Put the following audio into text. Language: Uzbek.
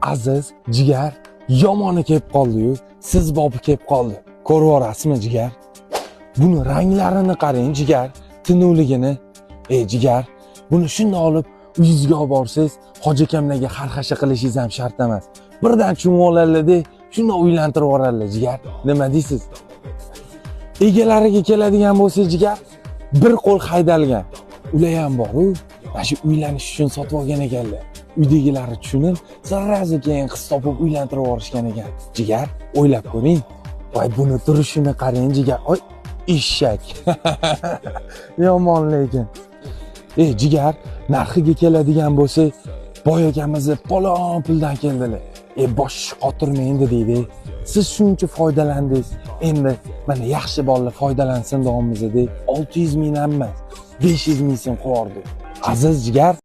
Aziz jigar, yomoni kelib qoldi-yu, siz bobi kelib qoldi. Ko'rib orasizmi jigar? Buni ranglarini qarang jigar, tinuvligini. Jigar, buni shunday olib uyingizga olib borsangiz, hoji akamlarga xarxasha qilishingiz ham shart emas. Birdan tushunib oladi, shunday uylantirib yuboradilar jigar. Nima deysiz? Egalariga keladigan bo'lsa jigar, bir qo'l haydalgan. Ular ham bor-ku, mana shu uylanish uchun sotib olgan ekanlar. Uydagilari tushunib, sirrazi keyin qiz topib uylantirib yuborishgan ekan. Jigar, o'ylab ko'ring. Voy, buni turishini qarang jigar. Oy, eshak. Yomon lekin. Jigar, narxiga keladigan bo'lsa, boy akamizni palon puldan keldilar. Bosh qotirmaydi deydi. Siz shuncha foydalandingiz. Endi mana yaxshi bolalar foydalansin davomimizda deb 600 ming emas, 500 ming so'm qo'yardi. Aziz jigar,